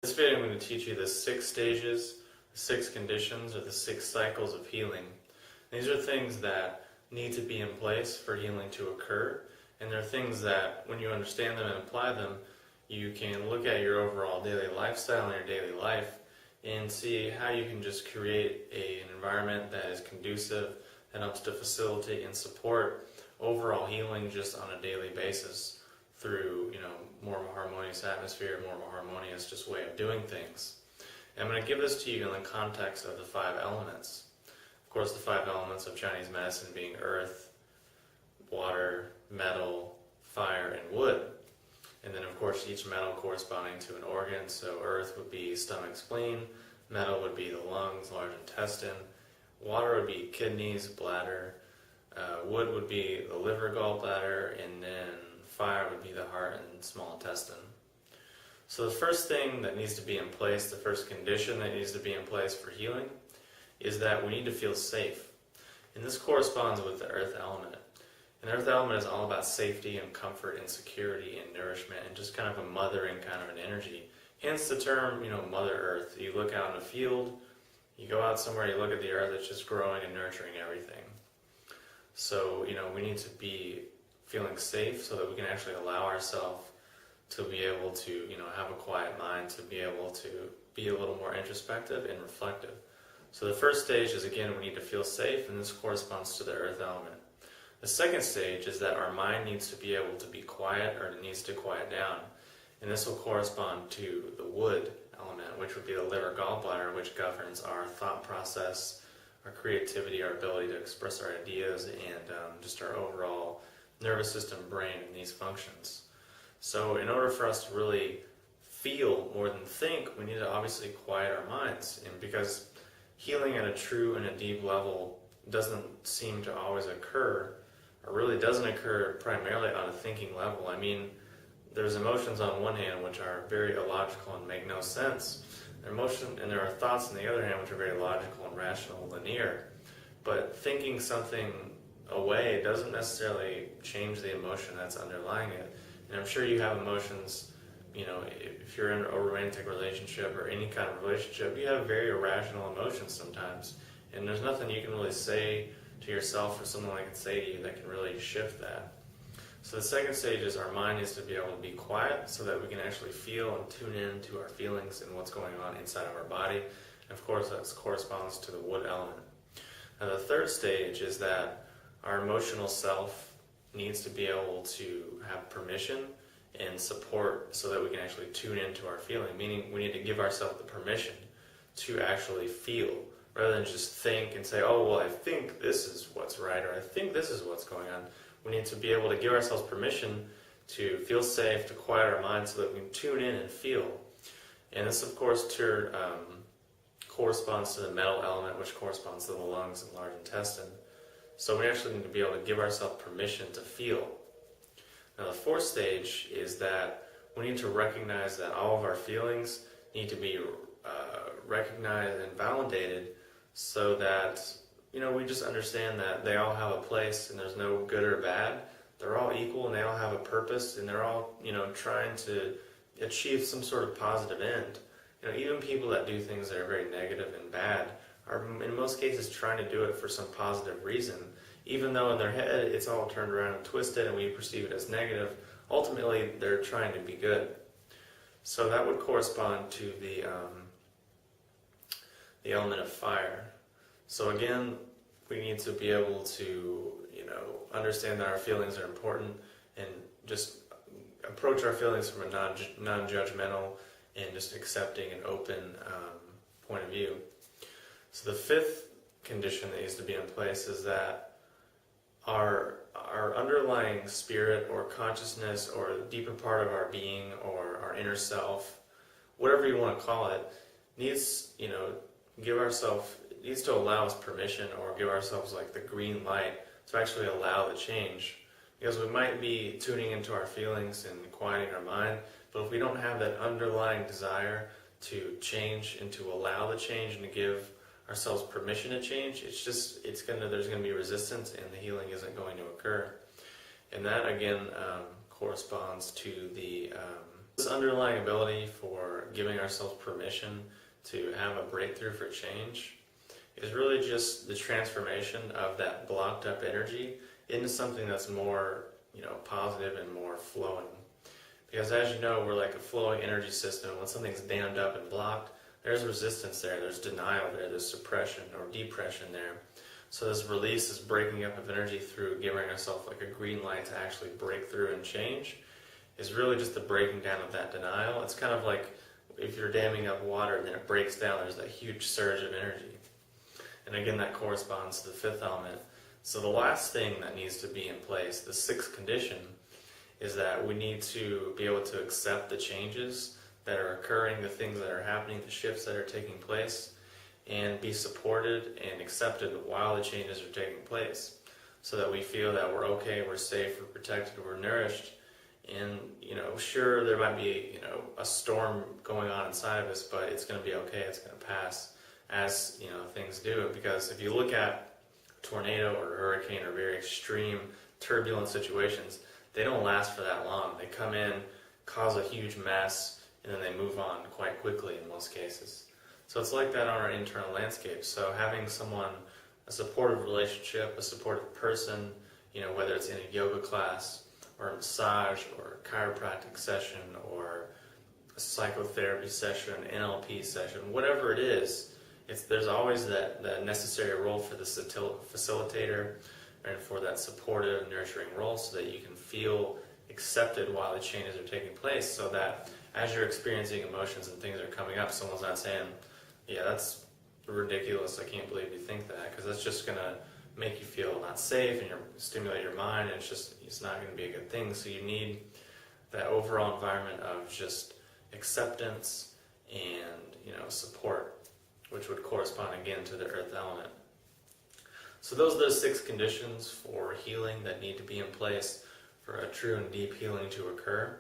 In this video, I'm going to teach you the 6 stages, the 6 conditions, or the 6 cycles of healing. These are things that need to be in place for healing to occur, and they're things that, when you understand them and apply them, you can look at your overall daily lifestyle and your daily life and see how you can just create an environment that is conducive, that helps to facilitate and support overall healing just on a daily basis through, more of a harmonious atmosphere, more of a harmonious just way of doing things. And I'm going to give this to you in the context of the 5 elements. Of course, the 5 elements of Chinese medicine being earth, water, metal, fire, and wood. And then, of course, each metal corresponding to an organ. So earth would be stomach, spleen, metal would be the lungs, large intestine, water would be kidneys, bladder, wood would be the liver, gallbladder, and then fire would be the heart and small intestine. So the first thing that needs to be in place, the first condition that needs to be in place for healing, is that we need to feel safe. And this corresponds with the earth element. And the earth element is all about safety and comfort and security and nourishment and just kind of a mothering kind of an energy. Hence the term, Mother Earth. You look out in a field, you go out somewhere, you look at the earth, it's just growing and nurturing everything. So, we need to be feeling safe so that we can actually allow ourselves to be able to, have a quiet mind, to be able to be a little more introspective and reflective. So the first stage is, again, we need to feel safe, and this corresponds to the earth element. The second stage is that our mind needs to be able to be quiet, or it needs to quiet down. And this will correspond to the wood element, which would be the liver gallbladder, which governs our thought process, our creativity, our ability to express our ideas, and just our overall nervous system, brain, and these functions. So in order for us to really feel more than think, we need to obviously quiet our minds. And because healing at a true and a deep level doesn't seem to always occur, or really doesn't occur primarily on a thinking level. I mean, there's emotions on one hand which are very illogical and make no sense. And there are thoughts on the other hand which are very logical and rational, linear. But thinking something away doesn't necessarily change the emotion that's underlying it. And I'm sure you have emotions, if you're in a romantic relationship or any kind of relationship, you have very irrational emotions sometimes. And there's nothing you can really say to yourself or someone can say to you that can really shift that. So the second stage is our mind needs to be able to be quiet so that we can actually feel and tune in to our feelings and what's going on inside of our body. And of course, that corresponds to the wood element. Now the third stage is that our emotional self needs to be able to have permission and support so that we can actually tune into our feeling, meaning we need to give ourselves the permission to actually feel, rather than just think and say, oh, well, I think this is what's right, or I think this is what's going on. We need to be able to give ourselves permission to feel safe, to quiet our minds so that we can tune in and feel. And this, of course, corresponds to the metal element, which corresponds to the lungs and large intestine. So we actually need to be able to give ourselves permission to feel. Now the fourth stage is that we need to recognize that all of our feelings need to be recognized and validated so that, we just understand that they all have a place and there's no good or bad. They're all equal and they all have a purpose and they're all, trying to achieve some sort of positive end. Even people that do things that are very negative and bad are in most cases trying to do it for some positive reason. Even though in their head it's all turned around and twisted and we perceive it as negative, ultimately they're trying to be good. So that would correspond to the element of fire. So again, we need to be able to, understand that our feelings are important and just approach our feelings from a non-judgmental and just accepting and open point of view. So the fifth condition that needs to be in place is that our underlying spirit or consciousness or a deeper part of our being or our inner self, whatever you want to call it, needs, needs to allow us permission or give ourselves like the green light to actually allow the change. Because we might be tuning into our feelings and quieting our mind, but if we don't have that underlying desire to change and to allow the change and to give ourselves permission to change, there's going to be resistance and the healing isn't going to occur. And that again corresponds to the This underlying ability for giving ourselves permission to have a breakthrough for change is really just the transformation of that blocked up energy into something that's more, positive and more flowing. Because as you know, we're like a flowing energy system. When something's dammed up and blocked, there's resistance there, there's denial there, there's suppression or depression there. So this release, this breaking up of energy through giving ourselves like a green light to actually break through and change is really just the breaking down of that denial. It's kind of like if you're damming up water and then it breaks down, there's that huge surge of energy. And again, that corresponds to the fifth element. So the last thing that needs to be in place, the sixth condition, is that we need to be able to accept the changes that are occurring, the things that are happening, the shifts that are taking place, and be supported and accepted while the changes are taking place, so that we feel that we're okay, we're safe, we're protected, we're nourished. And, sure, there might be, a storm going on inside of us, but it's going to be okay, it's going to pass as, things do. Because if you look at a tornado or a hurricane or very extreme turbulent situations, they don't last for that long. They come in, cause a huge mess, and then they move on quite quickly in most cases. So it's like that on our internal landscape. So having someone, a supportive relationship, a supportive person, whether it's in a yoga class or a massage or a chiropractic session or a psychotherapy session, NLP session, whatever it is, there's always that necessary role for the facilitator and for that supportive, nurturing role, so that you can feel accepted while the changes are taking place, so that as you're experiencing emotions and things are coming up, someone's not saying, yeah, that's ridiculous, I can't believe you think that, because that's just going to make you feel not safe and stimulate your mind, and it's not going to be a good thing. So you need that overall environment of just acceptance and support, which would correspond again to the earth element. So those are the 6 conditions for healing that need to be in place for a true and deep healing to occur.